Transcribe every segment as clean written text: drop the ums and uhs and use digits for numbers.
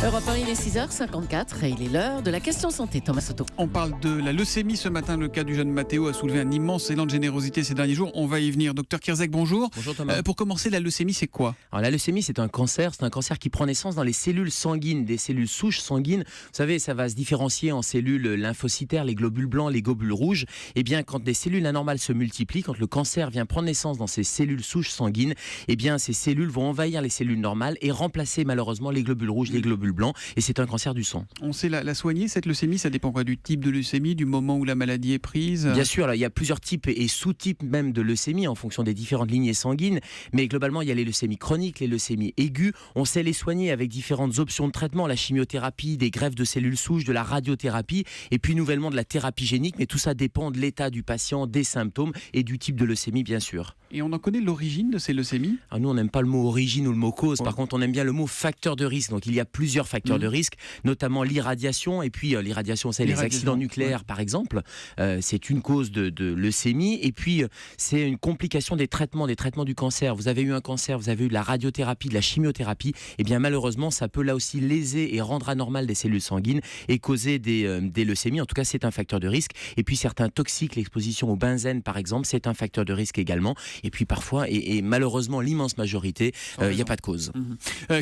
Europe 1, il est 6h54 et il est l'heure de la question santé. Thomas Soto. On parle de la leucémie ce matin. Le cas du jeune Mathéo a soulevé un immense élan de générosité ces derniers jours. On va y venir. Docteur Kierzek, bonjour. Bonjour Thomas. Pour commencer, la leucémie, c'est quoi ? Alors la leucémie, c'est un cancer qui prend naissance dans les cellules sanguines, des cellules souches sanguines. Vous savez, ça va se différencier en cellules lymphocytaires, les globules blancs, les globules rouges. Eh bien, quand des cellules anormales se multiplient, quand le cancer vient prendre naissance dans ces cellules souches sanguines, eh bien, ces cellules vont envahir les cellules normales et remplacer malheureusement les globules rouges, les globules blancs. Et c'est un cancer du sang. On sait la soigner, cette leucémie. Ça dépend quoi du type de leucémie, du moment où la maladie est prise ? Bien sûr, là, il y a plusieurs types et sous-types même de leucémie en fonction des différentes lignées sanguines. Mais globalement, il y a les leucémies chroniques, les leucémies aiguës. On sait les soigner avec différentes options de traitement, la chimiothérapie, des greffes de cellules souches, de la radiothérapie et puis nouvellement de la thérapie génique. Mais tout ça dépend de l'état du patient, des symptômes et du type de leucémie, bien sûr. Et on en connaît l'origine de ces leucémies ? Alors nous, on n'aime pas le mot origine ou le mot cause. Ouais. Par contre, on aime bien le mot facteur de risque. Donc, il y a plusieurs facteurs de risque, notamment l'irradiation. Et puis, l'irradiation, c'est les accidents nucléaires, par exemple. C'est une cause de leucémie. Et puis, c'est une complication des traitements du cancer. Vous avez eu un cancer, vous avez eu de la radiothérapie, de la chimiothérapie. Et bien, malheureusement, ça peut là aussi léser et rendre anormal des cellules sanguines et causer des leucémies. En tout cas, c'est un facteur de risque. Et puis, certains toxiques, l'exposition au benzène, par exemple, c'est un facteur de risque également. Et puis, parfois, et malheureusement, l'immense majorité, il n'y a pas de cause.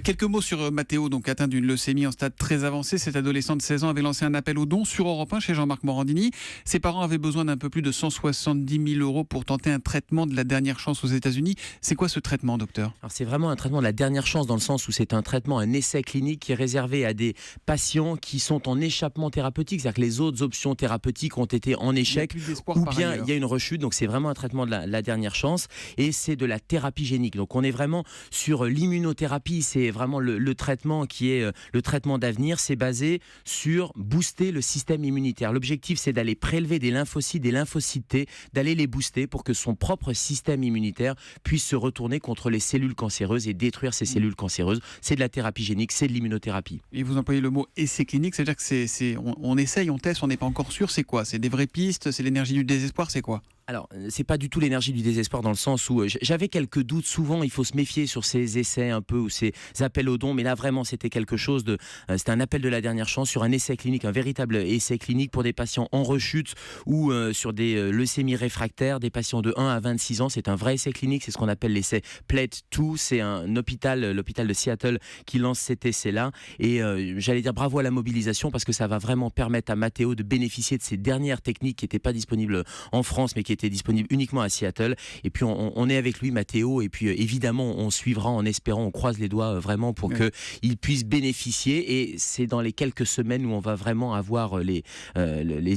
Quelques mots sur Mathéo, donc atteint d'une leucémie en stade très avancé. Cet adolescent de 16 ans avait lancé un appel aux dons sur Europe 1 chez Jean-Marc Morandini. Ses parents avaient besoin d'un peu plus de 170 000 € pour tenter un traitement de la dernière chance aux États-Unis. C'est quoi ce traitement, docteur ? Alors c'est vraiment un traitement de la dernière chance dans le sens où c'est un traitement, un essai clinique qui est réservé à des patients qui sont en échappement thérapeutique, c'est-à-dire que les autres options thérapeutiques ont été en échec ou bien il y a une rechute. Donc c'est vraiment un traitement de la dernière chance et c'est de la thérapie génique. Donc on est vraiment sur l'immunothérapie, c'est vraiment le traitement qui est le traitement d'avenir. C'est basé sur booster le système immunitaire. L'objectif, c'est d'aller prélever des lymphocytes T, d'aller les booster pour que son propre système immunitaire puisse se retourner contre les cellules cancéreuses et détruire ces cellules cancéreuses. C'est de la thérapie génique, c'est de l'immunothérapie. Et vous employez le mot essai clinique, c'est-à-dire que on essaye, on teste, on n'est pas encore sûr. C'est quoi ? C'est des vraies pistes ? C'est l'énergie du désespoir ? C'est quoi ? Alors, c'est pas du tout l'énergie du désespoir dans le sens où j'avais quelques doutes. Souvent, il faut se méfier sur ces essais un peu ou ces appels aux dons. Mais là, vraiment, c'était quelque chose c'était un appel de la dernière chance sur un essai clinique, un véritable essai clinique pour des patients en rechute ou sur des leucémies réfractaires, des patients de 1 à 26 ans. C'est un vrai essai clinique. C'est ce qu'on appelle l'essai PLED2. C'est l'hôpital de Seattle qui lance cet essai-là. Et j'allais dire bravo à la mobilisation parce que ça va vraiment permettre à Mathéo de bénéficier de ces dernières techniques qui n'étaient pas disponibles en France, mais qui était disponible uniquement à Seattle. Et puis on est avec lui, Mathéo, et puis évidemment on suivra en espérant, on croise les doigts vraiment pour qu'il puisse bénéficier. Et c'est dans les quelques semaines où on va vraiment avoir les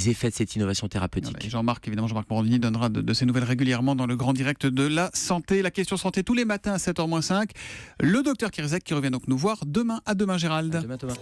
effets de cette innovation thérapeutique. Et Jean-Marc Morandini donnera de ces nouvelles régulièrement dans le grand direct de la santé. La question santé tous les matins à 7h-5. Le docteur Kierzek qui revient donc nous voir demain. À demain, Gérald. À demain, Thomas.